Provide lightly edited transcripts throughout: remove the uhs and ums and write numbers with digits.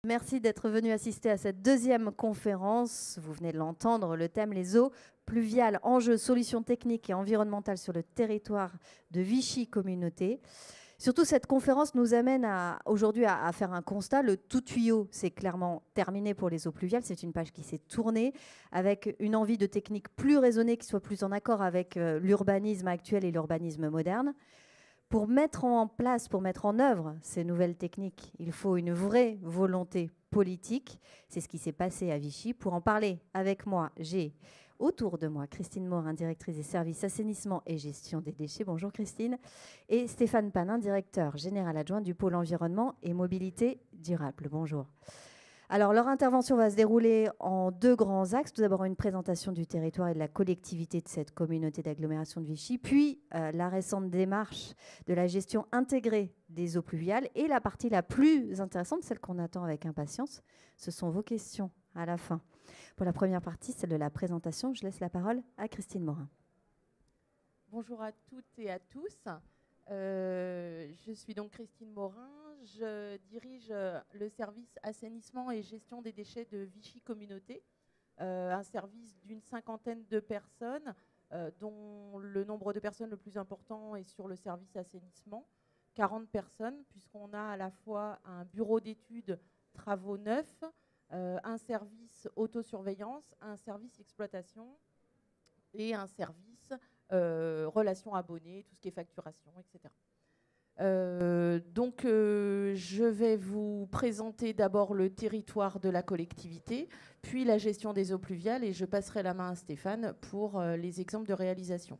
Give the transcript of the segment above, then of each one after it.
Merci d'être venu assister à cette deuxième conférence. Vous venez de l'entendre, le thème les eaux pluviales, enjeux, solutions techniques et environnementales sur le territoire de Vichy Communauté. Surtout, cette conférence nous amène aujourd'hui à faire un constat. Le tout tuyau, c'est clairement terminé pour les eaux pluviales. C'est une page qui s'est tournée avec une envie de techniques plus raisonnées qui soient plus en accord avec l'urbanisme actuel et l'urbanisme moderne. Pour mettre en place, pour mettre en œuvre ces nouvelles techniques, il faut une vraie volonté politique. C'est ce qui s'est passé à Vichy. Pour en parler avec moi, j'ai autour de moi Christine Morin, directrice des services assainissement et gestion des déchets. Bonjour Christine. Et Stéphane Panin, directeur général adjoint du pôle environnement et mobilité durable. Bonjour. Alors, leur intervention va se dérouler en deux grands axes. Tout d'abord, une présentation du territoire et de la collectivité de cette communauté d'agglomération de Vichy, puis la récente démarche de la gestion intégrée des eaux pluviales. Et la partie la plus intéressante, celle qu'on attend avec impatience, ce sont vos questions à la fin. Pour la première partie, celle de la présentation, je laisse la parole à Christine Morin. Bonjour à toutes et à tous. Je suis donc Christine Morin. Je dirige le service assainissement et gestion des déchets de Vichy Communauté, un service d'une cinquantaine de personnes, dont le nombre de personnes le plus important est sur le service assainissement, 40 personnes, puisqu'on a à la fois un bureau d'études travaux neufs, un service autosurveillance, un service exploitation et un service relations abonnés, tout ce qui est facturation, etc. Je vais vous présenter d'abord le territoire de la collectivité, puis la gestion des eaux pluviales, et je passerai la main à Stéphane pour les exemples de réalisation.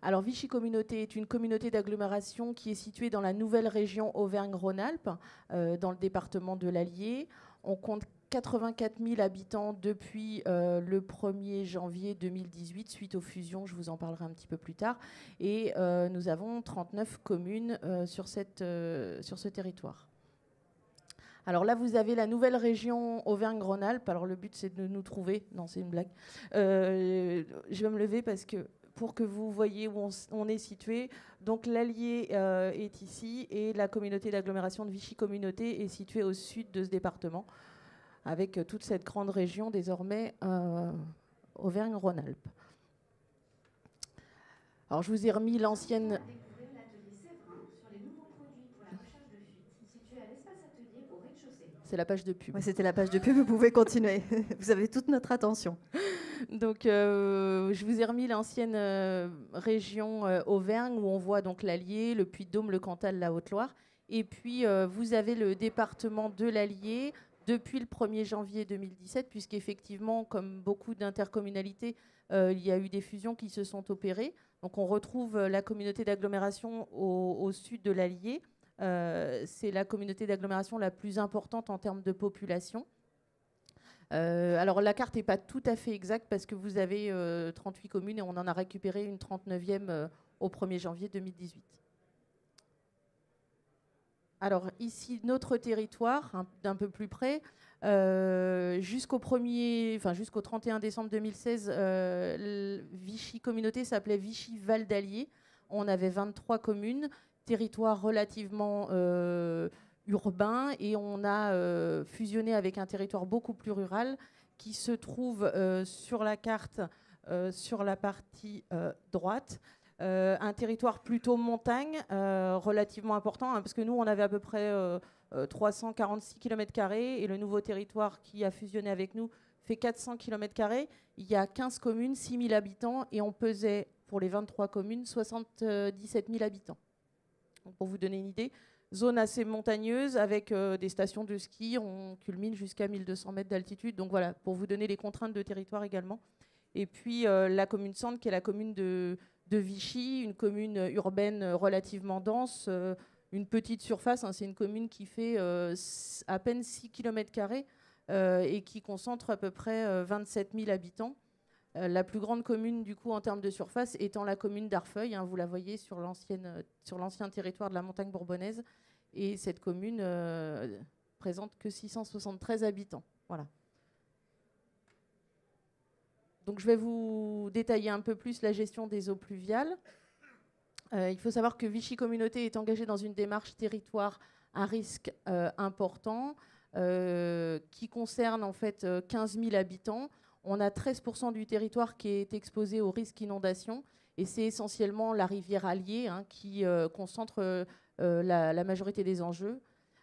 Alors, Vichy Communauté est une communauté d'agglomération qui est située dans la nouvelle région Auvergne-Rhône-Alpes, dans le département de l'Allier. On compte 84 000 habitants depuis le 1er janvier 2018, suite aux fusions, je vous en parlerai un petit peu plus tard. Et nous avons 39 communes sur ce territoire. Alors là, vous avez la nouvelle région Auvergne-Rhône-Alpes. Alors le but, c'est de nous trouver. Non, c'est une blague. Je vais me lever parce que pour que vous voyez où on est situé. Donc l'Allier est ici et la communauté d'agglomération de Vichy Communauté est située au sud de ce département, avec toute cette grande région désormais Auvergne-Rhône-Alpes. Alors je vous ai remis l'ancienne... C'est la page de pub. Ouais, c'était la page de pub, vous pouvez continuer. Vous avez toute notre attention. Donc, je vous ai remis l'ancienne région Auvergne, où on voit donc l'Allier, le Puy-de-Dôme, le Cantal, la Haute-Loire. Et puis, vous avez le département de l'Allier depuis le 1er janvier 2017, puisqu'effectivement, comme beaucoup d'intercommunalités, il y a eu des fusions qui se sont opérées. Donc, on retrouve la communauté d'agglomération au sud de l'Allier. C'est la communauté d'agglomération la plus importante en termes de population. Alors la carte n'est pas tout à fait exacte parce que vous avez 38 communes et on en a récupéré une 39e au 1er janvier 2018. Alors ici, notre territoire, d'un peu plus près, jusqu'au 31 décembre 2016, Vichy Communauté s'appelait Vichy Val d'Allier. On avait 23 communes, territoire relativement urbain, et on a fusionné avec un territoire beaucoup plus rural qui se trouve sur la carte, sur la partie droite. Un territoire plutôt montagne, relativement important, hein, parce que nous, on avait à peu près 346 km² et le nouveau territoire qui a fusionné avec nous fait 400 km². Il y a 15 communes, 6 000 habitants et on pesait, pour les 23 communes, 77 000 habitants. Donc, pour vous donner une idée, zone assez montagneuse avec des stations de ski, on culmine jusqu'à 1200 mètres d'altitude. Donc voilà, pour vous donner les contraintes de territoire également. Et puis la commune centre, qui est la commune de Vichy, une commune urbaine relativement dense, une petite surface, hein, c'est une commune qui fait à peine 6 km² et qui concentre à peu près 27 000 habitants. La plus grande commune du coup en termes de surface étant la commune d'Arfeuil, hein, vous la voyez sur l'ancien territoire de la montagne bourbonnaise, et cette commune présente que 673 habitants. Voilà. Donc je vais vous détailler un peu plus la gestion des eaux pluviales. Il faut savoir que Vichy Communauté est engagée dans une démarche territoire à risque important qui concerne en fait 15 000 habitants. On a 13% du territoire qui est exposé au risque inondation et c'est essentiellement la rivière Allier hein, qui concentre la majorité des enjeux,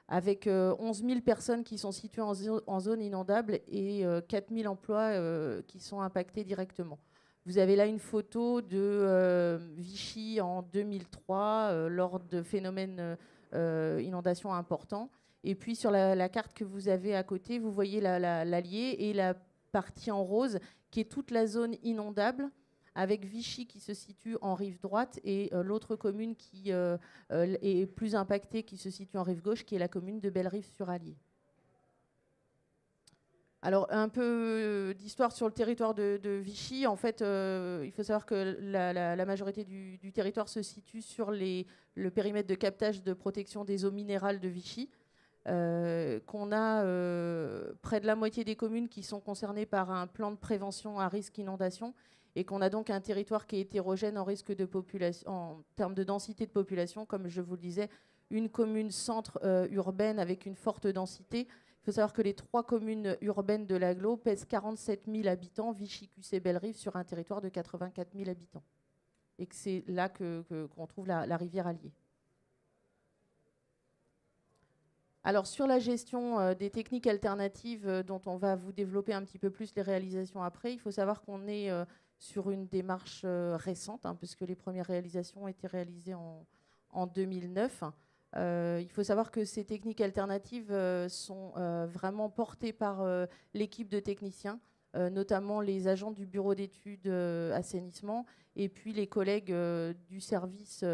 avec 11 000 personnes qui sont situées en zone inondable et 4 000 emplois qui sont impactés directement. Vous avez là une photo de Vichy en 2003 lors de phénomènes inondations importants. Et puis sur la carte que vous avez à côté, vous voyez l'Allier et la partie en rose qui est toute la zone inondable, avec Vichy qui se situe en rive droite et l'autre commune qui est plus impactée, qui se situe en rive gauche, qui est la commune de Bellerive-sur-Allier. Alors, un peu d'histoire sur le territoire de Vichy. En fait, il faut savoir que la majorité du territoire se situe sur le périmètre de captage de protection des eaux minérales de Vichy, qu'on a près de la moitié des communes qui sont concernées par un plan de prévention à risque inondation, et qu'on a donc un territoire qui est hétérogène en risque de population, en termes de densité de population, comme je vous le disais, une commune centre urbaine avec une forte densité. Il faut savoir que les 3 communes urbaines de l'agglo pèsent 47 000 habitants, Vichy, Cussey, Bellerive, sur un territoire de 84 000 habitants. Et que c'est là qu'on trouve la rivière Allier. Alors sur la gestion des techniques alternatives dont on va vous développer un petit peu plus les réalisations après, il faut savoir qu'on est sur une démarche récente, hein, puisque les premières réalisations ont été réalisées en 2009. Il faut savoir que ces techniques alternatives sont vraiment portées par l'équipe de techniciens, notamment les agents du bureau d'études assainissement et puis les collègues du service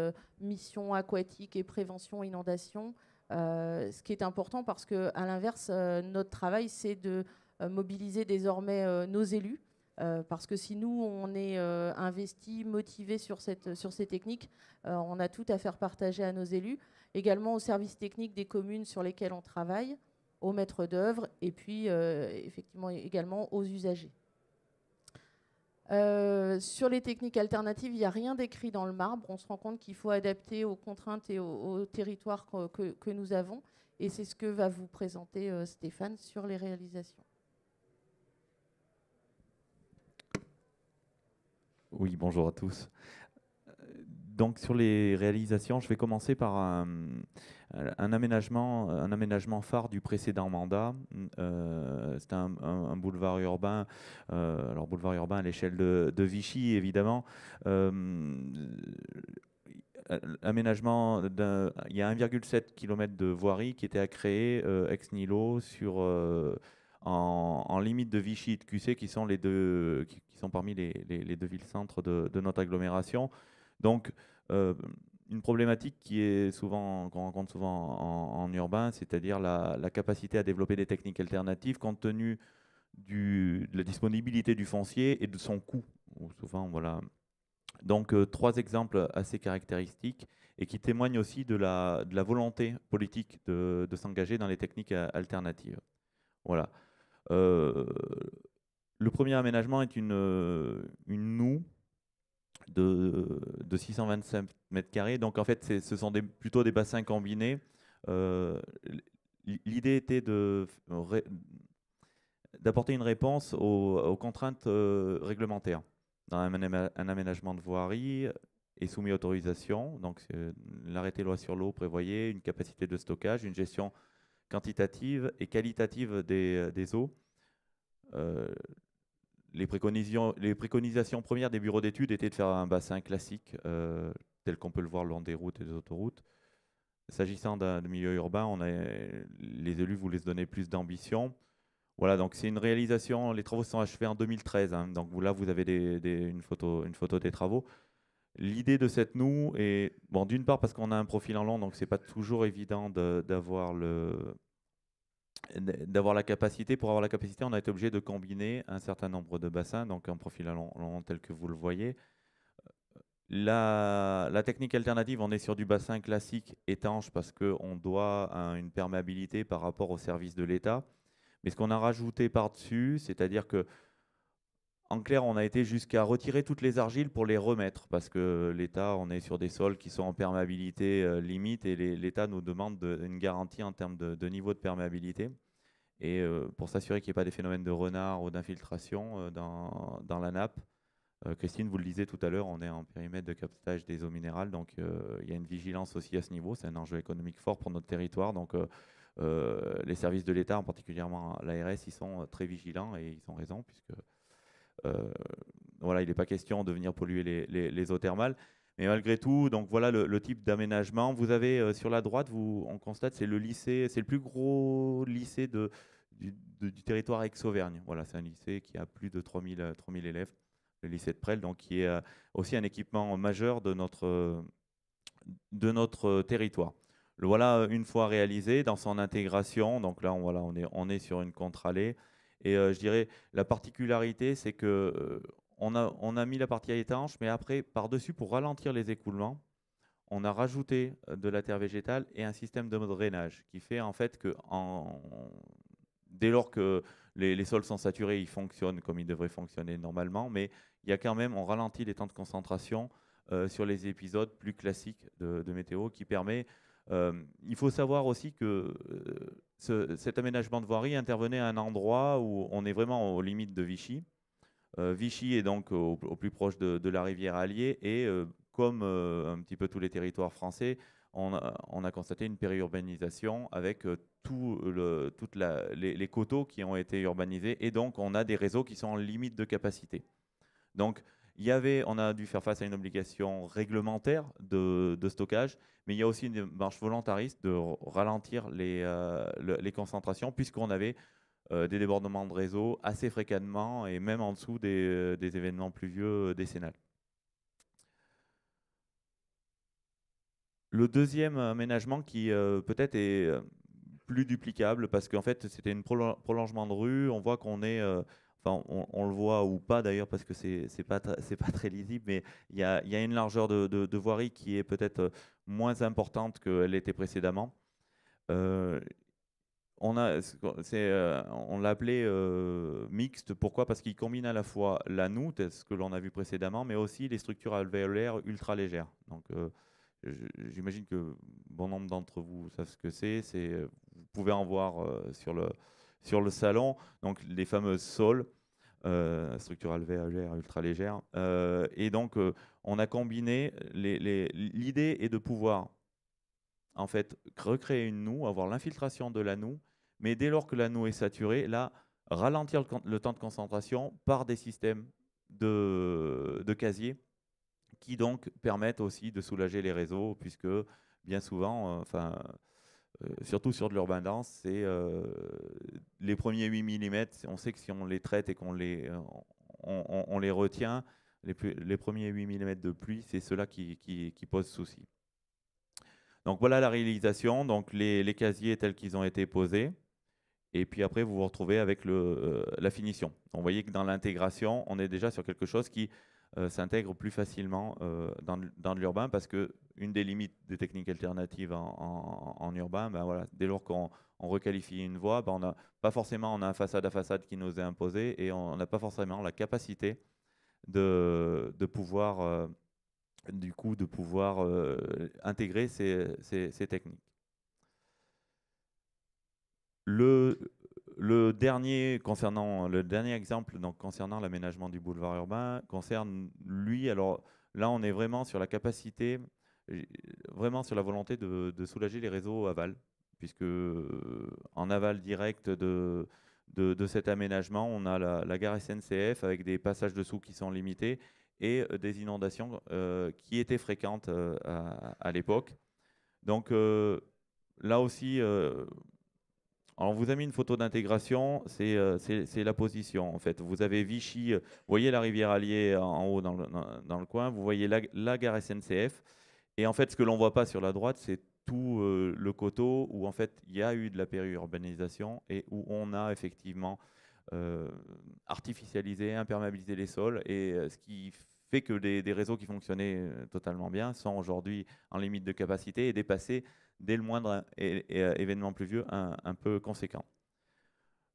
mission aquatique et prévention inondation. Ce qui est important parce qu'à l'inverse, notre travail, c'est de mobiliser désormais nos élus. Parce que si nous, on est investis, motivés sur ces techniques, on a tout à faire partager à nos élus, également aux services techniques des communes sur lesquelles on travaille, aux maîtres d'œuvre et puis effectivement également aux usagers. Sur les techniques alternatives, il n'y a rien d'écrit dans le marbre. On se rend compte qu'il faut adapter aux contraintes et au territoire que nous avons. Et c'est ce que va vous présenter Stéphane sur les réalisations. Oui, bonjour à tous. Donc sur les réalisations, je vais commencer par un aménagement phare du précédent mandat. C'était un boulevard urbain, alors boulevard urbain à l'échelle de Vichy évidemment. Aménagement il y a 1,7 km de voirie qui était à créer ex nihilo en limite de Vichy et de Cussey, qui sont qui sont parmi les 2 villes-centres de notre agglomération. Donc, une problématique qu'on rencontre souvent en urbain, c'est-à-dire la capacité à développer des techniques alternatives compte tenu de la disponibilité du foncier et de son coût. Souvent, voilà. Donc, 3 exemples assez caractéristiques et qui témoignent aussi de la volonté politique de s'engager dans les techniques alternatives. Voilà. Le premier aménagement est une noue de 625 mètres carrés. Donc en fait, ce sont plutôt des bassins combinés. L'idée était d'apporter une réponse aux contraintes réglementaires. Dans un aménagement de voirie est soumis à autorisation. Donc l'arrêté loi sur l'eau prévoyait une capacité de stockage, une gestion quantitative et qualitative des eaux. Les préconisations premières des bureaux d'études étaient de faire un bassin classique, tel qu'on peut le voir le long des routes et des autoroutes. S'agissant d'un milieu urbain, les élus voulaient se donner plus d'ambition. Voilà, donc c'est une réalisation, les travaux sont achevés en 2013, hein, donc là vous avez une photo des travaux. L'idée de cette noue est, bon, d'une part parce qu'on a un profil en long, donc c'est pas toujours évident d'avoir la capacité. Pour avoir la capacité, on a été obligé de combiner un certain nombre de bassins, donc un profil long tel que vous le voyez. La technique alternative, on est sur du bassin classique étanche parce qu'on doit une perméabilité par rapport au service de l'État. Mais ce qu'on a rajouté par-dessus, c'est-à-dire que en clair, on a été jusqu'à retirer toutes les argiles pour les remettre, parce que l'État, on est sur des sols qui sont en perméabilité limite, et l'État nous demande une garantie en termes de niveau de perméabilité. Et pour s'assurer qu'il n'y ait pas des phénomènes de renard ou d'infiltration dans la nappe, Christine, vous le disiez tout à l'heure, on est en périmètre de captage des eaux minérales, donc il y a une vigilance aussi à ce niveau. C'est un enjeu économique fort pour notre territoire. Donc les services de l'État, en particulièrement l'ARS, ils sont très vigilants et ils ont raison, puisque voilà, il n'est pas question de venir polluer les eaux thermales. Mais malgré tout, donc voilà le type d'aménagement. Vous avez sur la droite, on constate, c'est le lycée, c'est le plus gros lycée du territoire ex-Auvergne. Voilà, c'est un lycée qui a plus de 3000 élèves, le lycée de Presles, donc qui est aussi un équipement majeur de notre territoire. Le voilà une fois réalisé dans son intégration. Donc là, voilà, on est sur une contre-allée. Et je dirais, la particularité, c'est que on a mis la partie étanche, mais après, par-dessus, pour ralentir les écoulements, on a rajouté de la terre végétale et un système de drainage qui fait en fait que dès lors que les sols sont saturés, ils fonctionnent comme ils devraient fonctionner normalement, mais il y a quand même, on ralentit les temps de concentration sur les épisodes plus classiques de météo qui permet. Il faut savoir aussi que cet aménagement de voirie intervenait à un endroit où on est vraiment aux limites de Vichy. Vichy est donc au plus proche de la rivière Allier et comme un petit peu tous les territoires français, on a constaté une périurbanisation avec toutes les coteaux qui ont été urbanisés et donc on a des réseaux qui sont en limite de capacité. Donc on a dû faire face à une obligation réglementaire de stockage, mais il y a aussi une marche volontariste de ralentir les concentrations puisqu'on avait des débordements de réseau assez fréquemment et même en dessous des événements pluvieux décennales. Le deuxième aménagement qui peut-être est plus duplicable parce qu'en fait c'était un prolongement de rue, on voit qu'on est... Enfin, on le voit ou pas d'ailleurs parce que c'est pas très lisible, mais il y a une largeur de voirie qui est peut-être moins importante qu'elle l'était précédemment. On l'a appelé mixte. Pourquoi? Parce qu'il combine à la fois la noue, ce que l'on a vu précédemment, mais aussi les structures alvéolaires ultra légères. Donc, j'imagine que bon nombre d'entre vous savent ce que c'est. Vous pouvez en voir sur le salon. Donc, les fameuses sols, structures alvéolaires ultra légères. Et donc, on a combiné. L'idée est de pouvoir en fait recréer une noue, avoir l'infiltration de la noue, mais dès lors que la noue est saturée, là, ralentir le temps de concentration par des systèmes de casier qui donc permettent aussi de soulager les réseaux, puisque bien souvent, surtout sur de l'urbain dense, c'est les premiers 8 mm, on sait que si on les traite et qu'on on les retient, les premiers 8 mm de pluie, c'est cela qui pose souci. Donc voilà la réalisation, donc les casiers tels qu'ils ont été posés. Et puis après, vous vous retrouvez avec la finition. Donc, vous voyez que dans l'intégration, on est déjà sur quelque chose qui s'intègre plus facilement dans l'urbain parce qu'une des limites des techniques alternatives en urbain, ben voilà, dès lors qu'on requalifie une voie, ben on a un façade à façade qui nous est imposé et on n'a pas forcément la capacité de pouvoir intégrer ces techniques. Le dernier exemple donc, concernant l'aménagement du boulevard urbain concerne lui, alors là on est vraiment sur la capacité, vraiment sur la volonté de soulager les réseaux aval, puisque en aval direct de cet aménagement, on a la gare SNCF avec des passages dessous qui sont limités et des inondations qui étaient fréquentes à l'époque. Donc là aussi, alors on vous a mis une photo d'intégration, c'est la position en fait. Vous avez Vichy, vous voyez la rivière Allier en haut dans le coin, vous voyez la gare SNCF, et en fait ce que l'on ne voit pas sur la droite, c'est tout le coteau où en fait il y a eu de la périurbanisation et où on a effectivement artificialisé, imperméabilisé les sols, et ce qui fait que des réseaux qui fonctionnaient totalement bien sont aujourd'hui en limite de capacité et dépassés dès le moindre événement pluvieux un peu conséquent.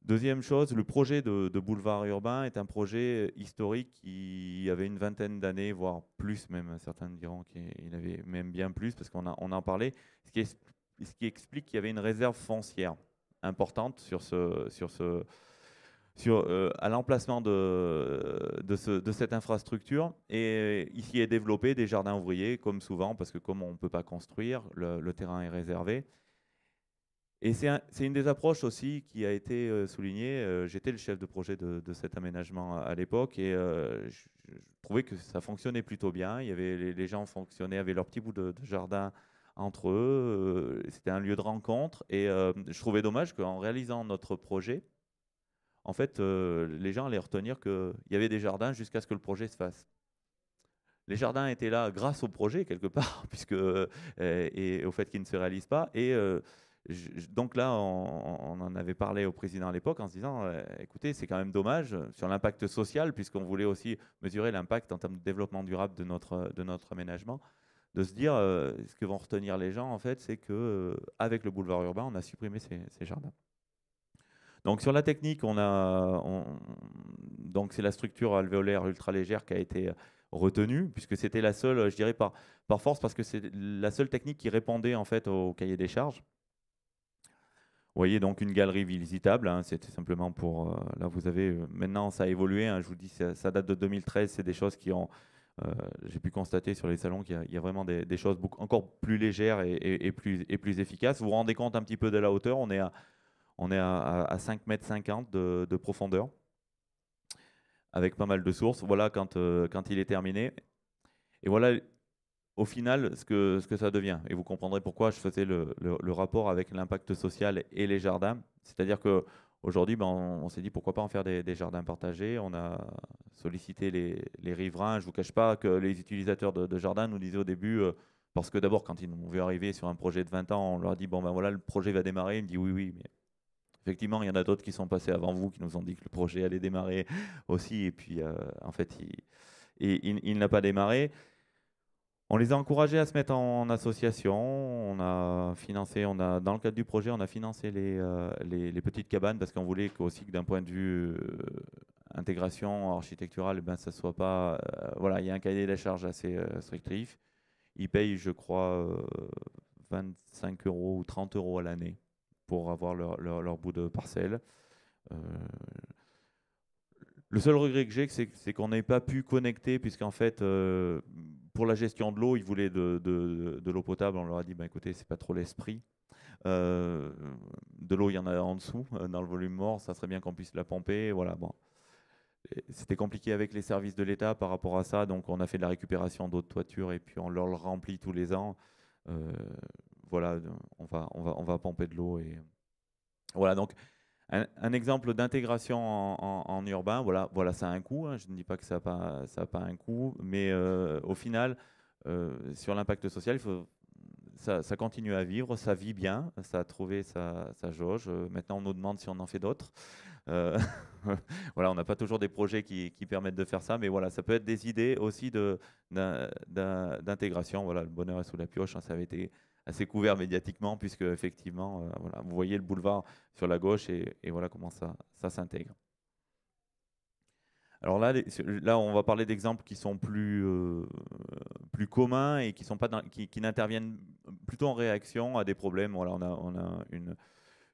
Deuxième chose, le projet de boulevard urbain est un projet historique qui avait une vingtaine d'années, voire plus même. Certains diront qu'il avait même bien plus, parce qu'on en parlait, ce qui explique qu'il y avait une réserve foncière importante à l'emplacement de cette infrastructure. Et ici est développé des jardins ouvriers, comme souvent, parce que comme on ne peut pas construire, le terrain est réservé. Et c'est une des approches aussi qui a été soulignée. J'étais le chef de projet de cet aménagement à l'époque et je trouvais que ça fonctionnait plutôt bien. Il y avait, les gens fonctionnaient, avaient leur petit bout de jardin entre eux. C'était un lieu de rencontre et je trouvais dommage qu'en réalisant notre projet, en fait, les gens allaient retenir qu'il y avait des jardins jusqu'à ce que le projet se fasse. Les jardins étaient là grâce au projet quelque part, et au fait qu'ils ne se réalisent pas. Et donc là, on en avait parlé au président à l'époque en se disant, écoutez, c'est quand même dommage sur l'impact social, puisqu'on voulait aussi mesurer l'impact en termes de développement durable de notre aménagement, de se dire, ce que vont retenir les gens, en fait, c'est qu'avec le boulevard urbain, on a supprimé ces jardins. Donc sur la technique, donc c'est la structure alvéolaire ultra légère qui a été retenue, puisque c'était la seule, je dirais par force, parce que c'est la seule technique qui répondait en fait au cahier des charges. Vous voyez donc une galerie visitable, hein, c'était simplement pour... là vous avez... maintenant ça a évolué, hein, je vous dis ça date de 2013, c'est des choses qui ont... j'ai pu constater sur les salons qu'il y a vraiment des choses encore plus légères et plus efficaces. Vous vous rendez compte un petit peu de la hauteur, on est à 5,50 m de profondeur, avec pas mal de sources. Voilà quand il est terminé. Et voilà au final ce que ça devient. Et vous comprendrez pourquoi je faisais le rapport avec l'impact social et les jardins. C'est-à-dire qu'aujourd'hui, on s'est dit pourquoi pas en faire des jardins partagés. On a sollicité les riverains. Je ne vous cache pas que les utilisateurs de jardins nous disaient au début, parce que d'abord quand ils nous ont vu arriver sur un projet de 20 ans, on leur a dit bon ben voilà, le projet va démarrer. Ils me disent oui, mais effectivement, il y en a d'autres qui sont passés avant vous, qui nous ont dit que le projet allait démarrer aussi. Et puis, en fait, il n'a pas démarré. On les a encouragés à se mettre en association. On a financé, dans le cadre du projet, on a financé les petites cabanes parce qu'on voulait aussi que d'un point de vue intégration architecturale, ça soit pas... voilà, il y a un cahier des charges assez restrictif. Ils payent, je crois, 25 € ou 30 € à l'année pour avoir leur bout de parcelle. Le seul regret que j'ai, c'est qu'on n'ait pas pu connecter, puisqu'en fait, pour la gestion de l'eau, ils voulaient de l'eau potable. On leur a dit, écoutez, c'est pas trop l'esprit. De l'eau, il y en a en dessous, dans le volume mort. Ça serait bien qu'on puisse la pomper. Voilà, bon. C'était compliqué avec les services de l'État par rapport à ça. Donc, on a fait de la récupération d'eau de toiture et puis on leur le remplit tous les ans. Voilà, on va pomper de l'eau. Et voilà, donc un exemple d'intégration en urbain, voilà, ça a un coût, hein. Je ne dis pas que ça n'a pas un coût, mais au final, sur l'impact social, ça continue à vivre, ça vit bien, ça a trouvé sa jauge. Maintenant, on nous demande si on en fait d'autres. Voilà, on n'a pas toujours des projets qui permettent de faire ça, mais voilà, ça peut être des idées aussi d'intégration. Voilà, le bonheur est sous la pioche, hein, ça avait été assez couvert médiatiquement, puisque effectivement, voilà, vous voyez le boulevard sur la gauche et voilà comment ça s'intègre. Alors là, on va parler d'exemples qui sont plus communs et qui n'interviennent plutôt en réaction à des problèmes. Voilà, on a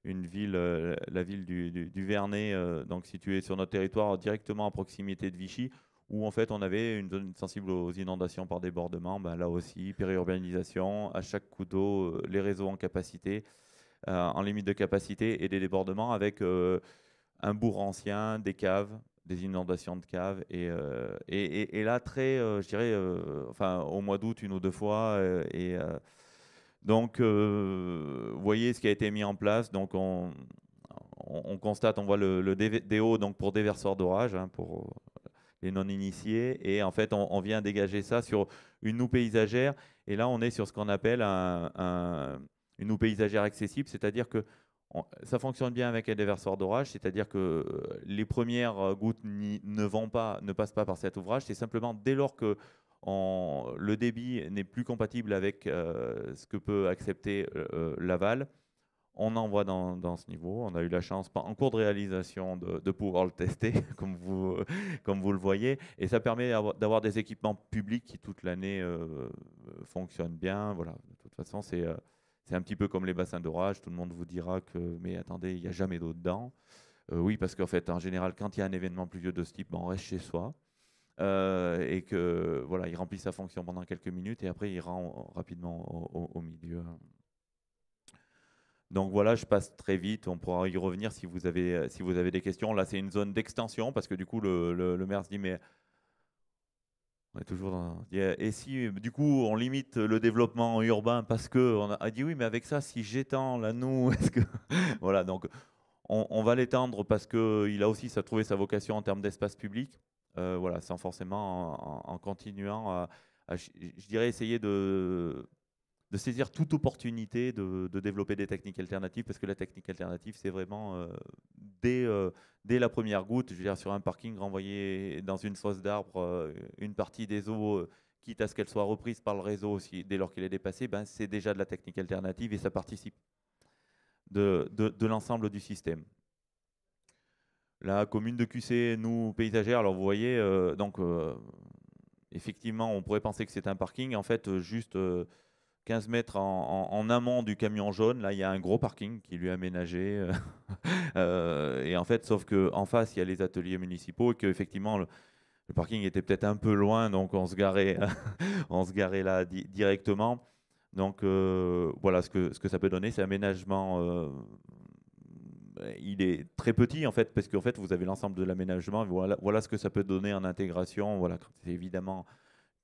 une ville, la ville du Vernet, donc située sur notre territoire, directement à proximité de Vichy, où en fait on avait une zone sensible aux inondations par débordement. Là aussi, périurbanisation, à chaque coup d'eau, les réseaux en capacité, en limite de capacité, et des débordements avec un bourg ancien, des caves, des inondations de caves, et là je dirais, enfin au mois d'août une ou deux fois, donc vous voyez ce qui a été mis en place. Donc on constate, on voit le DO donc pour déverseur d'orage, hein, pour les non-initiés, et en fait on vient dégager ça sur une noue paysagère, et là on est sur ce qu'on appelle une noue paysagère accessible, c'est-à-dire que ça fonctionne bien avec un déverseur d'orage, c'est-à-dire que les premières gouttes ne passent pas par cet ouvrage. C'est simplement dès lors que le débit n'est plus compatible avec ce que peut accepter l'aval, On en voit dans ce niveau. On a eu la chance, en cours de réalisation, de pouvoir le tester, comme vous le voyez. Et ça permet d'avoir des équipements publics qui, toute l'année, fonctionnent bien. Voilà. De toute façon, c'est un petit peu comme les bassins d'orage. Tout le monde vous dira que, mais attendez, il n'y a jamais d'eau dedans. Oui, parce qu'en fait, en général, quand il y a un événement pluvieux de ce type, on reste chez soi. Et que voilà, il remplit sa fonction pendant quelques minutes et après il rend rapidement au milieu. Donc voilà, je passe très vite, on pourra y revenir si vous avez des questions. Là, c'est une zone d'extension parce que du coup, le maire se dit, mais on est toujours dans... Et si, du coup, on limite le développement urbain parce qu'on a dit, oui, mais avec ça, si j'étends là, nous, est-ce que... Voilà, donc on va l'étendre parce qu'il a aussi trouvé sa vocation en termes d'espace public. Voilà, sans forcément en continuant je dirais, essayer de saisir toute opportunité de développer des techniques alternatives, parce que la technique alternative, c'est vraiment, dès la première goutte, je veux dire, sur un parking, renvoyer dans une fosse d'arbre une partie des eaux, quitte à ce qu'elle soit reprise par le réseau dès lors qu'il est dépassé, ben, c'est déjà de la technique alternative et ça participe de l'ensemble du système. La commune de QC, nous, paysagère, alors vous voyez, effectivement, on pourrait penser que c'est un parking. En fait, juste 15 mètres en amont du camion jaune, là, il y a un gros parking qui lui est aménagé. Et en fait, sauf qu'en face, il y a les ateliers municipaux et qu'effectivement, le parking était peut-être un peu loin, donc on se garait, on se garait là directement. Donc voilà ce que ça peut donner, c'est aménagement. Il est très petit en fait, parce qu'en fait vous avez l'ensemble de l'aménagement. Voilà ce que ça peut donner en intégration. Voilà, c'est évidemment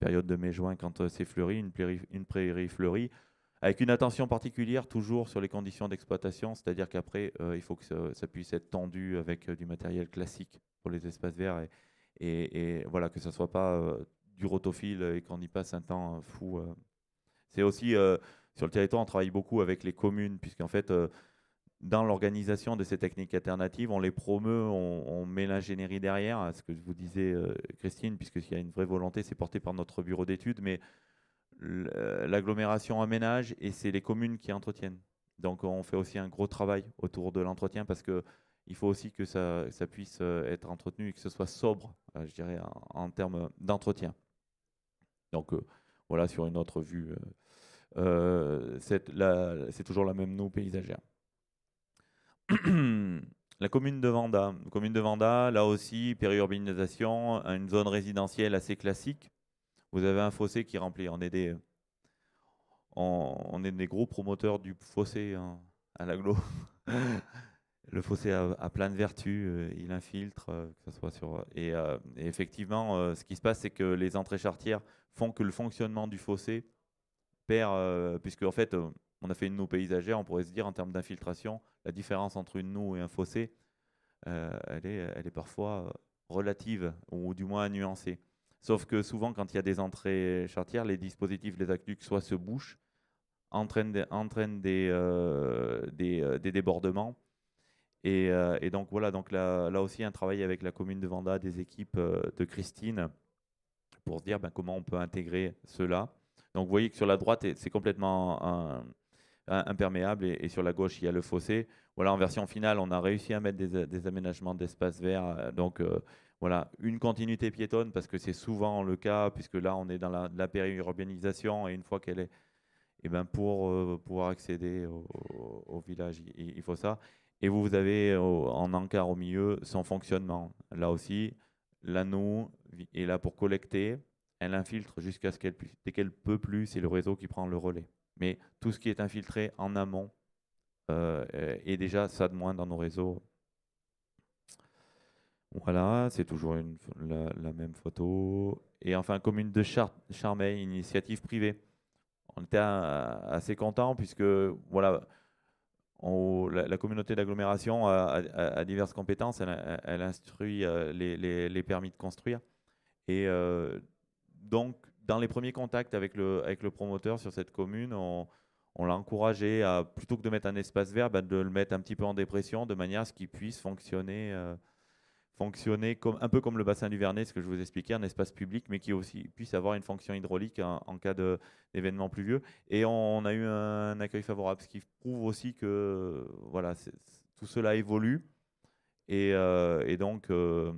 période de mai-juin quand c'est fleuri, une prairie fleurie, avec une attention particulière toujours sur les conditions d'exploitation, c'est-à-dire qu'après il faut que ça puisse être tendu avec du matériel classique pour les espaces verts et voilà, que ça soit pas du rotophile et qu'on y passe un temps fou. C'est aussi sur le territoire, on travaille beaucoup avec les communes, puisqu'en fait dans l'organisation de ces techniques alternatives, on les promeut, on met l'ingénierie derrière, ce que je vous disais, Christine, puisqu'il y a une vraie volonté, c'est porté par notre bureau d'études, mais l'agglomération aménage et c'est les communes qui entretiennent. Donc on fait aussi un gros travail autour de l'entretien parce qu'il faut aussi que ça puisse être entretenu et que ce soit sobre, je dirais, en termes d'entretien. Donc voilà, sur une autre vue, c'est toujours la même nous paysagère. La commune de Vanda, là aussi, périurbanisation, une zone résidentielle assez classique. Vous avez un fossé qui remplit. On est des gros promoteurs du fossé à l'agglo. Le fossé a plein de vertus. Il infiltre, que ce soit et effectivement, ce qui se passe, c'est que les entrées charretières font que le fonctionnement du fossé perd, puisque en fait, on a fait une noue paysagère, on pourrait se dire en termes d'infiltration, la différence entre une noue et un fossé, elle est parfois relative, ou du moins nuancée. Sauf que souvent, quand il y a des entrées charretières, les dispositifs, les aqueducs, soit se bouchent, entraînent des débordements. Et donc voilà, donc là aussi un travail avec la commune de Vanda, des équipes de Christine, pour se dire comment on peut intégrer cela. Donc vous voyez que sur la droite, c'est complètement imperméable et sur la gauche, il y a le fossé. Voilà, en version finale, on a réussi à mettre des aménagements d'espaces verts. Donc voilà, une continuité piétonne parce que c'est souvent le cas, puisque là, on est dans la périurbanisation et une fois qu'elle est, pour pouvoir accéder au village, il faut ça. Et vous avez en encart au milieu son fonctionnement. Là aussi, l'anneau est là pour collecter, elle infiltre jusqu'à ce qu'elle puisse. Dès qu'elle peut plus, c'est le réseau qui prend le relais. Mais tout ce qui est infiltré en amont est déjà ça de moins dans nos réseaux. Voilà, c'est toujours la même photo. Et enfin, commune de Charmeil, initiative privée. On était assez contents puisque voilà, la communauté d'agglomération a diverses compétences. Elle instruit les permis de construire. Et donc, dans les premiers contacts avec le promoteur sur cette commune, on l'a encouragé à, plutôt que de mettre un espace vert, de le mettre un petit peu en dépression, de manière à ce qu'il puisse fonctionner fonctionner un peu comme le bassin du Vernet, ce que je vous expliquais, un espace public, mais qui aussi puisse avoir une fonction hydraulique en cas d'événement pluvieux. Et on a eu un accueil favorable, ce qui prouve aussi que voilà, tout cela évolue. Et donc, vous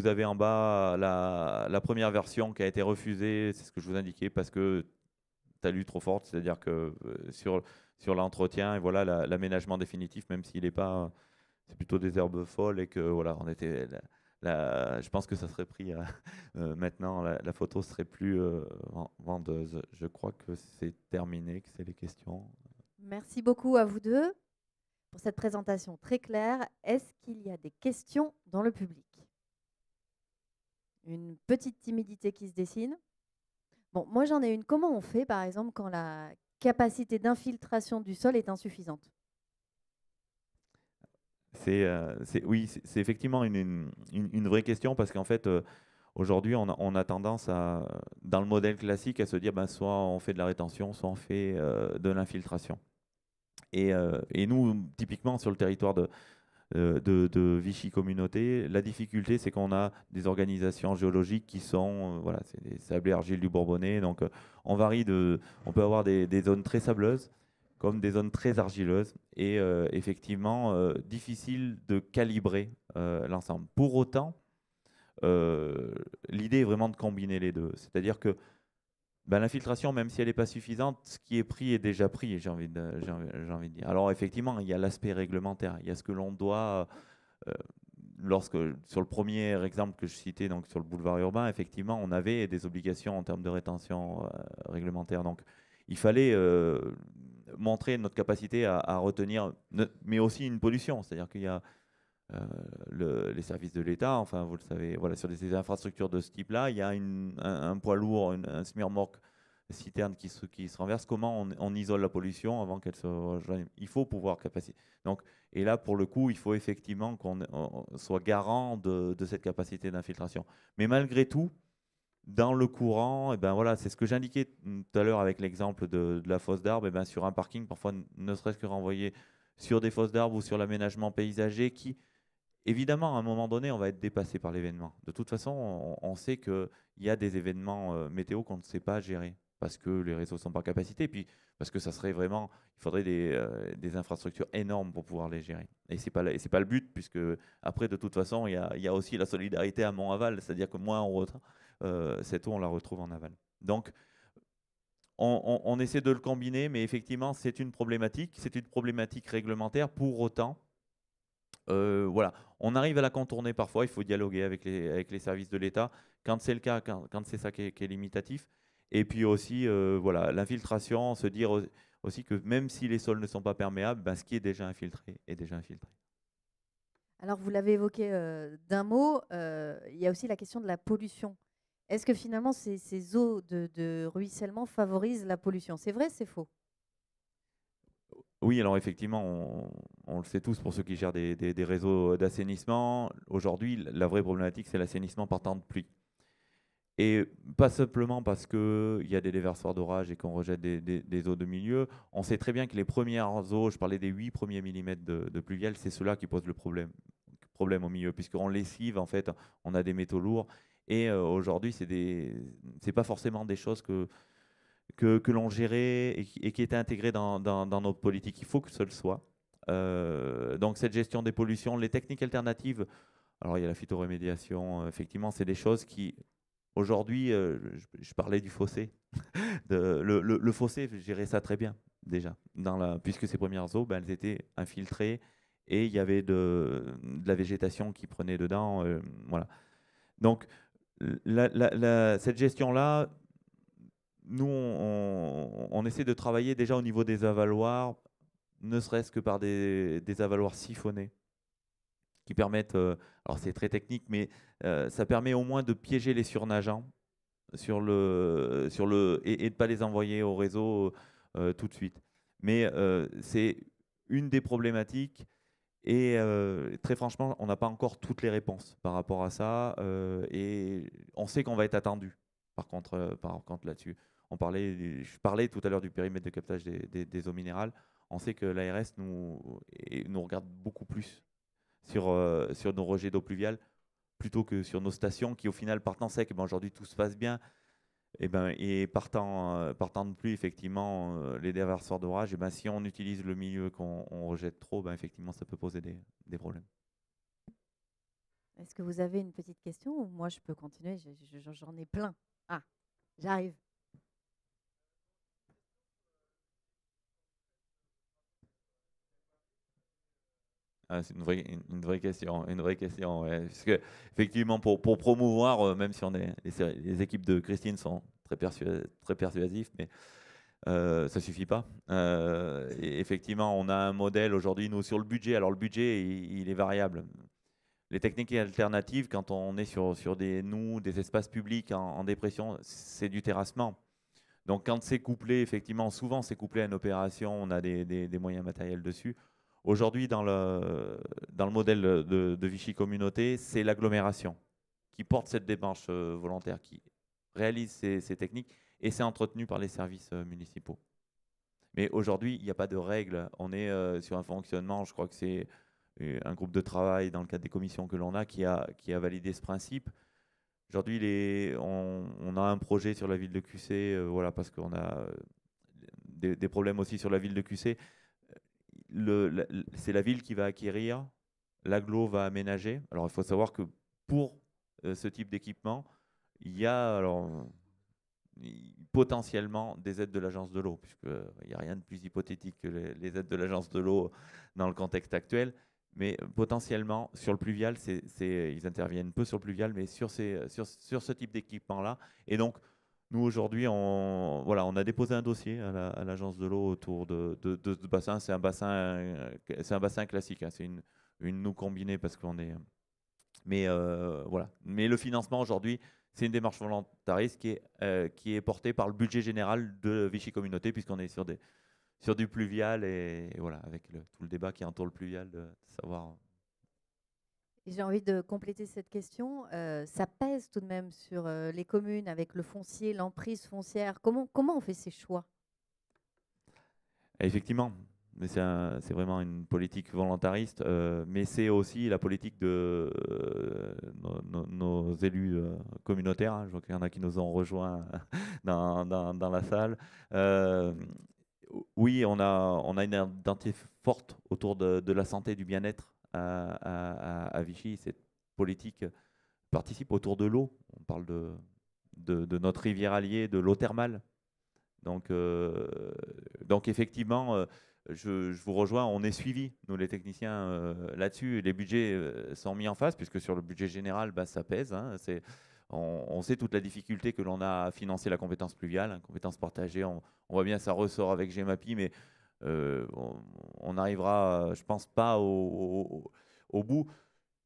avez en bas la première version qui a été refusée, c'est ce que je vous indiquais, parce que talus trop forte, c'est-à-dire que sur l'entretien et voilà l'aménagement définitif, même s'il n'est pas, c'est plutôt des herbes folles et que voilà, on était, je pense que ça serait pris maintenant, la photo serait plus vendeuse. Je crois que c'est terminé, que c'est les questions. Merci beaucoup à vous deux pour cette présentation très claire. Est-ce qu'il y a des questions dans le public? Une petite timidité qui se dessine. Bon, moi j'en ai une. Comment on fait, par exemple, quand la capacité d'infiltration du sol est insuffisante? Oui, c'est effectivement une vraie question parce qu'en fait, aujourd'hui, on a tendance dans le modèle classique à se dire ben, soit on fait de la rétention, soit on fait de l'infiltration. Et nous, typiquement, sur le territoire de Vichy Communauté, la difficulté, c'est qu'on a des organisations géologiques qui sont, voilà, c'est des sablés argiles du Bourbonnais. Donc, on peut avoir des zones très sableuses comme des zones très argileuses et effectivement difficile de calibrer l'ensemble. Pour autant, l'idée est vraiment de combiner les deux. C'est-à-dire que ben, l'infiltration, même si elle n'est pas suffisante, ce qui est pris est déjà pris, j'ai envie de dire. Alors effectivement, il y a l'aspect réglementaire, il y a ce que l'on doit, sur le premier exemple que je citais, donc sur le boulevard urbain, effectivement, on avait des obligations en termes de rétention réglementaire. Donc il fallait montrer notre capacité à retenir, mais aussi une pollution, c'est-à-dire qu'il y a les services de l'État, enfin vous le savez, voilà, sur des infrastructures de ce type-là, il y a un poids lourd, un semi-remorque citerne qui se renverse. Comment on isole la pollution avant qu'elle se rejoigne? Il faut pouvoir capacité. Donc, et là, pour le coup, il faut effectivement qu'on soit garant de cette capacité d'infiltration. Mais malgré tout, dans le courant, et ben voilà, c'est ce que j'indiquais tout à l'heure avec l'exemple de la fosse d'arbres. Et ben sur un parking, parfois, ne serait-ce que renvoyer sur des fosses d'arbres ou sur l'aménagement paysager qui, évidemment, à un moment donné, on va être dépassé par l'événement. De toute façon, on sait qu'il y a des événements météo qu'on ne sait pas gérer parce que les réseaux ne sont pas en capacité, puis parce que ça serait vraiment, il faudrait des infrastructures énormes pour pouvoir les gérer. Et c'est pas le but, puisque après, de toute façon, il y a aussi la solidarité à Mont-Aval, c'est-à-dire que moins cette eau, on la retrouve en aval. Donc, on essaie de le combiner, mais effectivement, c'est une problématique réglementaire. Pour autant, voilà, on arrive à la contourner parfois, il faut dialoguer avec les services de l'État, quand c'est le cas, quand c'est ça qui est limitatif. Et puis aussi, voilà, l'infiltration, se dire aussi que même si les sols ne sont pas perméables, ben, ce qui est déjà infiltré est déjà infiltré. Alors, vous l'avez évoqué d'un mot, il y a aussi la question de la pollution. Est-ce que finalement, ces eaux de ruissellement favorisent la pollution? C'est vrai, c'est faux? Oui, alors effectivement, on le sait tous pour ceux qui gèrent des réseaux d'assainissement. Aujourd'hui, la vraie problématique, c'est l'assainissement par temps de pluie. Et pas simplement parce qu'il y a des déversoirs d'orage et qu'on rejette des eaux de milieu. On sait très bien que les premières eaux, je parlais des 8 premiers millimètres de pluvial, c'est cela qui pose le problème au milieu, puisqu'on lessive, en fait, on a des métaux lourds. Et aujourd'hui, c'est pas forcément des choses que l'on gérait et qui étaient intégrées dans notre politique. Il faut que ce le soit. Donc cette gestion des pollutions, les techniques alternatives, alors il y a la phytorémédiation, effectivement, c'est des choses qui, aujourd'hui, je parlais du fossé. Le fossé, gérait ça très bien, déjà. Puisque ces premières eaux, ben, elles étaient infiltrées et il y avait de la végétation qui prenait dedans. Voilà. Donc, cette gestion-là, nous, on essaie de travailler déjà au niveau des avaloirs, ne serait-ce que par des avaloirs siphonnés qui permettent, alors c'est très technique, mais ça permet au moins de piéger les surnageants et de ne pas les envoyer au réseau tout de suite. Mais c'est une des problématiques et très franchement, on n'a pas encore toutes les réponses par rapport à ça et on sait qu'on va être attendu par contre là-dessus. Je parlais tout à l'heure du périmètre de captage des eaux minérales. On sait que l'ARS nous regarde beaucoup plus. sur nos rejets d'eau pluviale plutôt que sur nos stations qui, au final, partant sec, aujourd'hui, tout se passe bien. Et partant de pluie, effectivement, les déversoirs d'orage, si on utilise le milieu qu'on rejette trop, effectivement, ça peut poser des problèmes. Est-ce que vous avez une petite question ou moi je peux continuer? J'en ai plein. Ah, j'arrive. Ah, c'est une vraie question, ouais. Parce que, effectivement, pour promouvoir, même si les équipes de Christine sont très persuasives, mais ça suffit pas. Et effectivement, on a un modèle aujourd'hui, nous, sur le budget. Alors, le budget, il est variable. Les techniques alternatives, quand on est sur des espaces publics en dépression, c'est du terrassement. Donc, quand c'est couplé, effectivement, souvent c'est couplé à une opération, on a des moyens matériels dessus. Aujourd'hui, dans le modèle de Vichy Communauté, c'est l'agglomération qui porte cette démarche volontaire, qui réalise ces techniques, et c'est entretenu par les services municipaux. Mais aujourd'hui, il n'y a pas de règles. On est sur un fonctionnement, je crois que c'est un groupe de travail dans le cadre des commissions que l'on a qui a validé ce principe. Aujourd'hui, on a un projet sur la ville de QC, voilà, parce qu'on a des problèmes aussi sur la ville de QC. C'est la ville qui va acquérir, l'agglo va aménager. Alors, il faut savoir que pour ce type d'équipement, il y a potentiellement des aides de l'agence de l'eau, puisqu'il n'y a rien de plus hypothétique que les aides de l'agence de l'eau dans le contexte actuel. Mais potentiellement, sur le pluvial, ils interviennent peu sur le pluvial, mais sur ce type d'équipement-là. Et donc, nous, aujourd'hui, on a déposé un dossier à l'agence de l'eau autour de ce bassin. C'est un bassin classique, hein. C'est une eau combinée parce qu'on est... Mais voilà. Mais le financement, aujourd'hui, c'est une démarche volontariste qui est portée par le budget général de Vichy Communauté, puisqu'on est sur du pluvial et voilà, avec tout le débat qui entoure le pluvial, de savoir. J'ai envie de compléter cette question. Ça pèse tout de même sur les communes avec le foncier, l'emprise foncière. Comment on fait ces choix? Effectivement, mais c'est vraiment une politique volontariste, mais c'est aussi la politique de nos élus communautaires, hein. Je vois qu'il y en a qui nous ont rejoints dans la salle. Oui, on a une identité forte autour de la santé et du bien-être à Vichy. Cette politique participe autour de l'eau. On parle de notre rivière alliée, de l'eau thermale. Donc effectivement, je vous rejoins, on est suivi, nous les techniciens, là-dessus. Les budgets sont mis en face, puisque sur le budget général, ça pèse, hein. On sait toute la difficulté que l'on a à financer la compétence pluviale, hein, compétence partagée. On voit bien, ça ressort avec GEMAPI, mais on n'arrivera, je pense, pas au bout.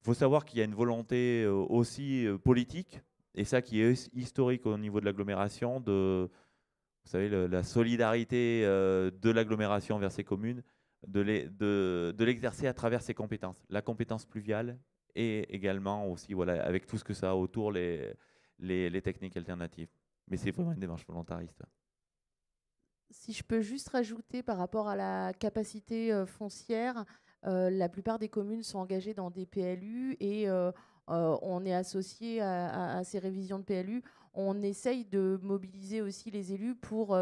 Il faut savoir qu'il y a une volonté aussi politique, et ça qui est historique au niveau de l'agglomération, vous savez, la solidarité de l'agglomération vers ses communes, de l'exercer à travers ses compétences. La compétence pluviale et également aussi, voilà, avec tout ce que ça a autour, les techniques alternatives. Mais c'est vraiment une démarche volontariste. Si je peux juste rajouter par rapport à la capacité foncière, la plupart des communes sont engagées dans des PLU et on est associé à ces révisions de PLU. On essaye de mobiliser aussi les élus pour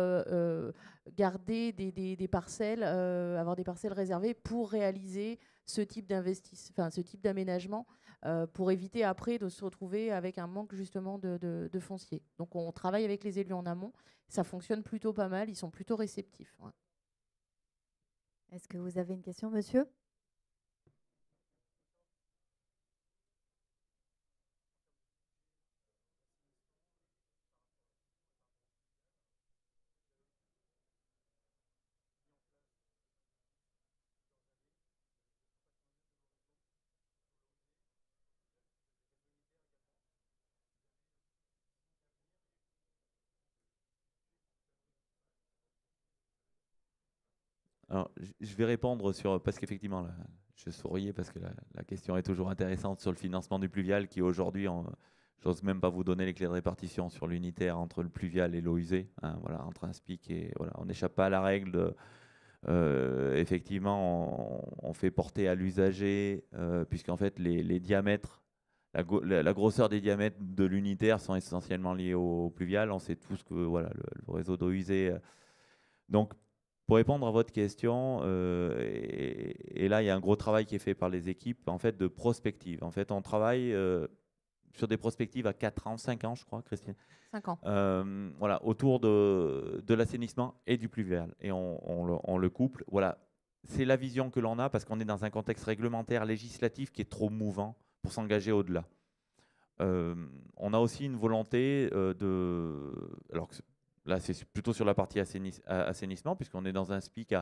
garder des parcelles, avoir des parcelles réservées pour réaliser ce type d'aménagement, pour éviter après de se retrouver avec un manque justement de foncier. Donc on travaille avec les élus en amont, ça fonctionne plutôt pas mal, ils sont plutôt réceptifs. Ouais. Est-ce que vous avez une question, monsieur ? Alors, je vais répondre parce qu'effectivement, je souriais parce que la question est toujours intéressante sur le financement du pluvial qui aujourd'hui, j'ose même pas vous donner les clés de répartition sur l'unitaire entre le pluvial et l'eau usée, hein, voilà, entre un SPIC et voilà, on n'échappe pas à la règle. effectivement, on fait porter à l'usager, puisqu'en fait, les diamètres, la grosseur des diamètres de l'unitaire sont essentiellement liés au pluvial. On sait tous que voilà, le réseau d'eau usée. Donc, pour répondre à votre question, et là, il y a un gros travail qui est fait par les équipes en fait, de prospective. En fait, on travaille sur des prospectives à 4 ans, 5 ans, je crois, Christine. 5 ans. Voilà, autour de l'assainissement et du pluvial. Et on le couple. Voilà, c'est la vision que l'on a parce qu'on est dans un contexte réglementaire, législatif qui est trop mouvant pour s'engager au-delà. On a aussi une volonté alors que là, c'est plutôt sur la partie assainissement, puisqu'on est dans un SPIC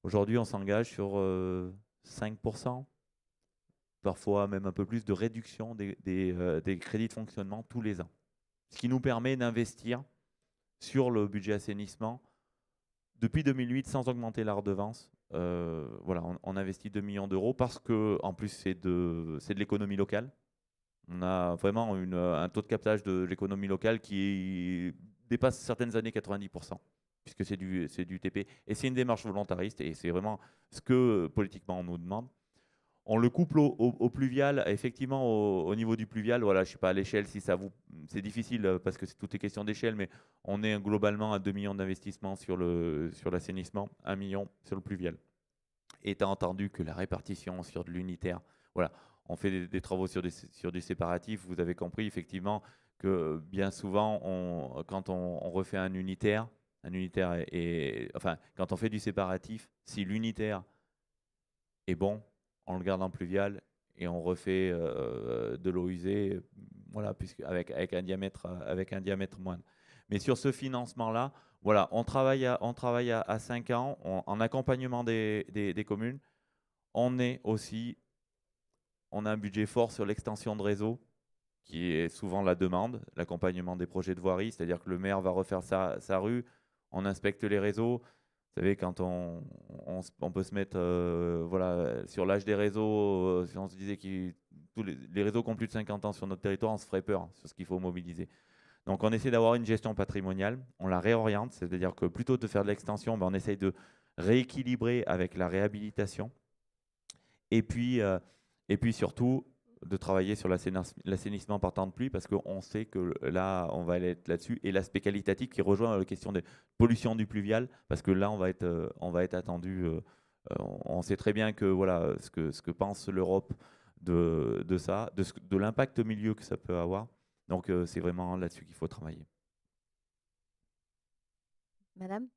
aujourd'hui, on s'engage sur 5%, parfois même un peu plus, de réduction des crédits de fonctionnement tous les ans. Ce qui nous permet d'investir sur le budget assainissement depuis 2008 sans augmenter la redevance. Voilà, on investit 2 millions d'euros parce que, en plus, c'est de l'économie locale. On a vraiment un taux de captage de l'économie locale qui dépasse certaines années 90%, puisque c'est du TP. Et c'est une démarche volontariste et c'est vraiment ce que politiquement on nous demande. On le couple au pluvial. Effectivement, au niveau du pluvial, voilà, je ne sais pas à l'échelle si ça vous... C'est difficile parce que tout est question d'échelle, mais on est globalement à 2 millions d'investissements sur l'assainissement, 1 million sur le pluvial. Étant entendu que la répartition sur de l'unitaire, voilà, on fait des travaux sur du séparatif. Vous avez compris effectivement que bien souvent, quand on refait un unitaire enfin, quand on fait du séparatif, si l'unitaire est bon, on le garde en pluvial et on refait de l'eau usée, voilà, avec un diamètre moindre. Mais sur ce financement-là, voilà, on travaille à 5 ans en accompagnement des communes. On a un budget fort sur l'extension de réseau, qui est souvent la demande, l'accompagnement des projets de voirie, c'est-à-dire que le maire va refaire sa rue, on inspecte les réseaux. Vous savez, quand on peut se mettre voilà, sur l'âge des réseaux, si on se disait que tous les réseaux qui ont plus de 50 ans sur notre territoire, on se ferait peur sur ce qu'il faut mobiliser. Donc on essaie d'avoir une gestion patrimoniale, on la réoriente, c'est-à-dire que plutôt que de faire de l'extension, on essaye de rééquilibrer avec la réhabilitation. Et puis surtout, de travailler sur l'assainissement par temps de pluie, parce qu'on sait que là, on va être là-dessus. Et l'aspect qualitatif qui rejoint la question de pollution du pluvial, parce que là, on va être attendu. On sait très bien que voilà, ce que pense l'Europe de ça, de l'impact au milieu que ça peut avoir. Donc, c'est vraiment là-dessus qu'il faut travailler. Madame ?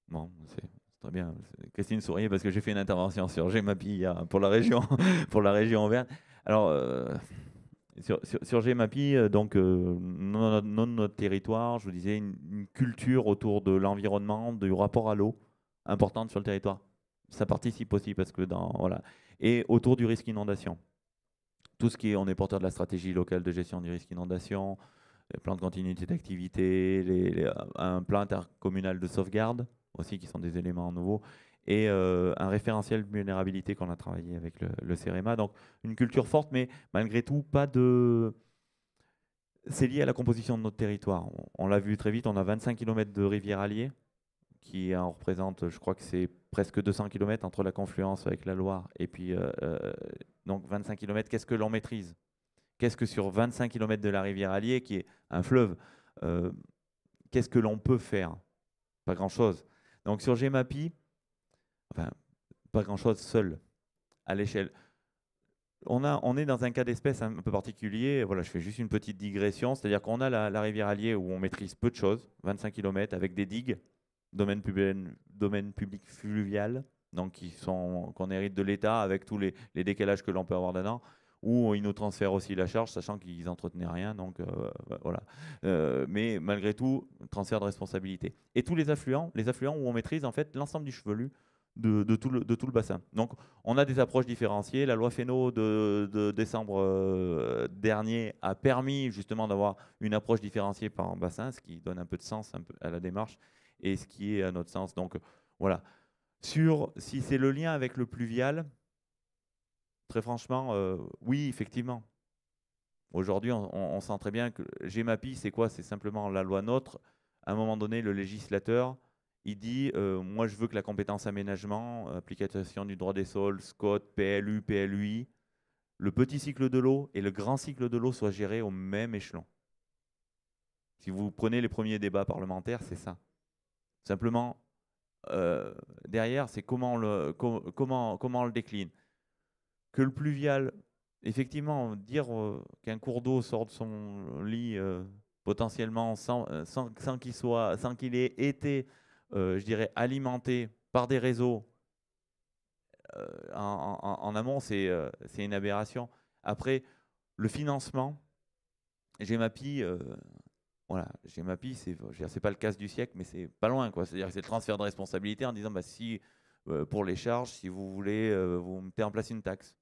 Bon, c'est très bien. Christine sourit parce que j'ai fait une intervention sur GEMAPI pour la région, pour la région Auvergne. Alors, sur GEMAPI, donc, notre territoire, je vous disais, une culture autour de l'environnement, du rapport à l'eau, importante sur le territoire. Ça participe aussi parce que voilà. Et autour du risque inondation. Tout ce qui est, on est porteur de la stratégie locale de gestion du risque inondation, les plans de continuité d'activité, un plan intercommunal de sauvegarde aussi, qui sont des éléments nouveaux, et un référentiel de vulnérabilité qu'on a travaillé avec le CEREMA. Donc, une culture forte, mais malgré tout, pas de... C'est lié à la composition de notre territoire. On l'a vu très vite, on a 25 km de rivière alliée, qui en représente, je crois que c'est presque 200 km entre la confluence avec la Loire, et puis, donc 25 km, qu'est-ce que l'on maîtrise? Qu'est-ce que sur 25 km de la rivière Allier, qui est un fleuve, qu'est-ce que l'on peut faire? Pas grand-chose. Donc sur GEMAPI, enfin, pas grand-chose seul, à l'échelle. On est dans un cas d'espèce un peu particulier. Voilà, je fais juste une petite digression. C'est-à-dire qu'on a la rivière Allier où on maîtrise peu de choses, 25 km, avec des digues, domaine public fluvial, donc qu'on hérite de l'État avec tous les décalages que l'on peut avoir dedans, où ils nous transfèrent aussi la charge, sachant qu'ils n'entretenaient rien. Donc voilà. Mais malgré tout, transfert de responsabilité. Et tous les affluents où on maîtrise en fait l'ensemble du chevelu de tout le bassin. Donc, on a des approches différenciées. La loi Fesneau de décembre dernier a permis justement d'avoir une approche différenciée par bassin, ce qui donne un peu de sens à la démarche et ce qui est à notre sens. Donc, voilà. Si c'est le lien avec le pluvial, très franchement, oui, effectivement. Aujourd'hui, on sent très bien que GEMAPI, c'est quoi? C'est simplement la loi NOTRe. À un moment donné, le législateur, il dit moi, je veux que la compétence aménagement, application du droit des sols, SCOT, PLU, PLUI, le petit cycle de l'eau et le grand cycle de l'eau soient gérés au même échelon. Si vous prenez les premiers débats parlementaires, c'est ça. Simplement, derrière, c'est comment on le décline. Que le pluvial, effectivement, dire qu'un cours d'eau sort de son lit potentiellement sans qu'il ait été, je dirais, alimenté par des réseaux en amont, c'est une aberration. Après, le financement, GEMAPI, voilà, GEMAPI, c'est pas le casse du siècle, mais c'est pas loin, quoi. C'est-à-dire que c'est le transfert de responsabilité en disant, bah, si pour les charges, si vous voulez, vous mettez en place une taxe.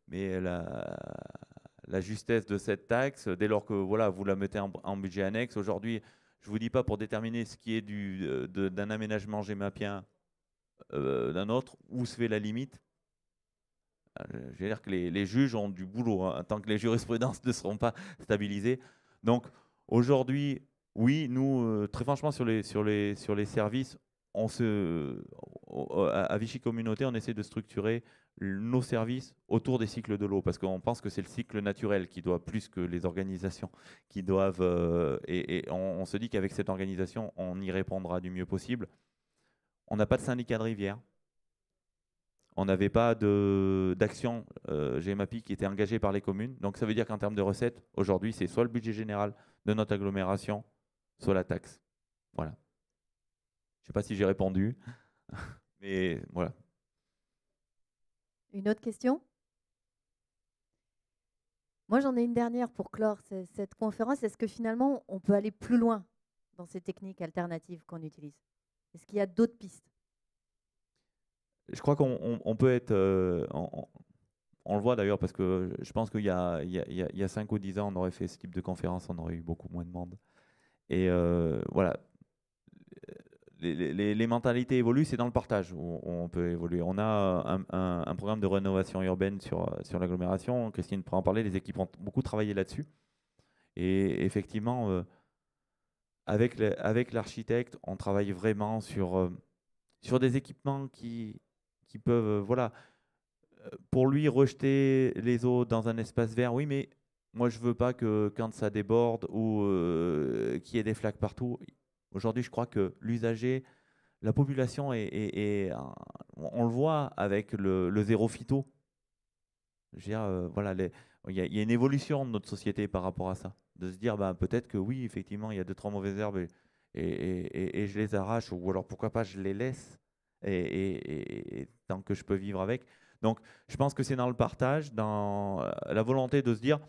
Mais la justesse de cette taxe, dès lors que voilà, vous la mettez en budget annexe, aujourd'hui, je ne vous dis pas pour déterminer ce qui est d'un aménagement gémapien d'un autre, où se fait la limite. Je veux dire que les juges ont du boulot, hein, tant que les jurisprudences ne seront pas stabilisées. Donc aujourd'hui, oui, nous, très franchement, sur les services, à Vichy Communauté, on essaie de structurer nos services autour des cycles de l'eau, parce qu'on pense que c'est le cycle naturel qui doit, plus que les organisations qui doivent, et on se dit qu'avec cette organisation, on y répondra du mieux possible. On n'a pas de syndicat de rivière. On n'avait pas d'action GEMAPI qui était engagée par les communes. Donc ça veut dire qu'en termes de recettes, aujourd'hui, c'est soit le budget général de notre agglomération, soit la taxe. Voilà. Je ne sais pas si j'ai répondu, mais voilà. Une autre question? Moi, j'en ai une dernière pour clore cette conférence. Est-ce que finalement, on peut aller plus loin dans ces techniques alternatives qu'on utilise? Est-ce qu'il y a d'autres pistes? Je crois qu'on peut être... on le voit d'ailleurs parce que je pense qu'il y a 5 ou 10 ans, on aurait fait ce type de conférence, on aurait eu beaucoup moins de monde. Et voilà. Les mentalités évoluent, c'est dans le partage où on peut évoluer. On a un programme de rénovation urbaine sur l'agglomération. Christine pourra en parler. Les équipes ont beaucoup travaillé là-dessus. Et effectivement, avec l'architecte, on travaille vraiment sur des équipements qui peuvent, voilà, pour lui, rejeter les eaux dans un espace vert, oui, mais moi, je veux pas que quand ça déborde ou qu'il y ait des flaques partout. Aujourd'hui, je crois que l'usager, la population on le voit avec le zéro phyto. Je veux dire, voilà, il y a une évolution de notre société par rapport à ça. De se dire, bah, peut-être que oui, effectivement, il y a 2-3 mauvaises herbes et je les arrache, ou alors pourquoi pas je les laisse et tant que je peux vivre avec. Donc, je pense que c'est dans le partage, dans la volonté de se dire,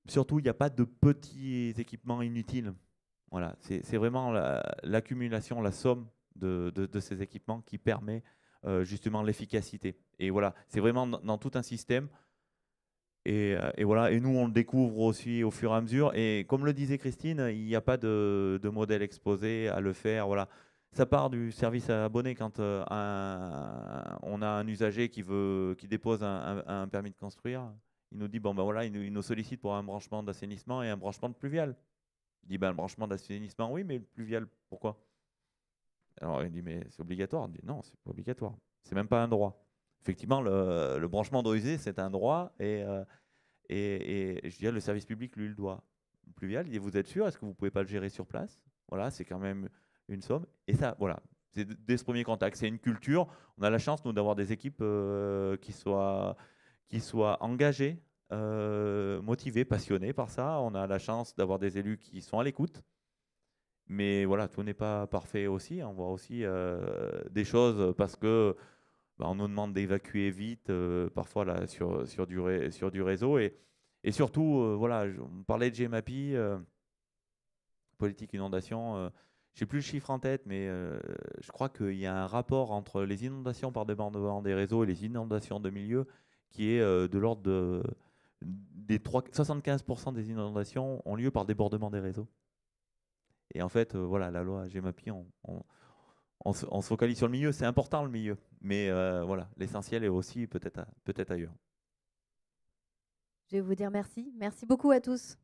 surtout, il n'y a pas de petits équipements inutiles. Voilà, c'est vraiment l'accumulation, la somme de ces équipements qui permet justement l'efficacité. Et voilà, c'est vraiment dans tout un système. Et voilà, et nous, on le découvre aussi au fur et à mesure. Et comme le disait Christine, il n'y a pas de modèle exposé à le faire. Voilà. Ça part du service abonné quand on a un usager qui dépose un permis de construire. Il nous dit, bon ben voilà, il nous sollicite pour un branchement d'assainissement et un branchement de pluvial. Il dit, ben, le branchement d'assainissement, oui, mais le pluvial, pourquoi? Alors il dit, mais c'est obligatoire. On dit, non, c'est pas obligatoire. C'est même pas un droit. Effectivement, le branchement d'eau usée, c'est un droit et je dirais le service public, lui, le doit. Le pluvial, il dit, vous êtes sûr? Est-ce que vous pouvez pas le gérer sur place? Voilà, c'est quand même une somme. Et ça, voilà, c'est dès ce premier contact. C'est une culture. On a la chance, nous, d'avoir des équipes qui soient engagées, motivées, passionnées par ça. On a la chance d'avoir des élus qui sont à l'écoute. Mais voilà, tout n'est pas parfait aussi. On voit aussi des choses parce que on nous demande d'évacuer vite, parfois là, sur du réseau. Et surtout, voilà, on parlait de GEMAPI, politique inondation. Je n'ai plus le chiffre en tête, mais je crois qu'il y a un rapport entre les inondations par débordement des réseaux et les inondations de milieu qui est de l'ordre de 75% des inondations ont lieu par débordement des réseaux. Et en fait, voilà, la loi GEMAPI, on se focalise sur le milieu. C'est important le milieu, mais voilà, l'essentiel est aussi peut-être ailleurs. Je vais vous dire merci. Merci beaucoup à tous.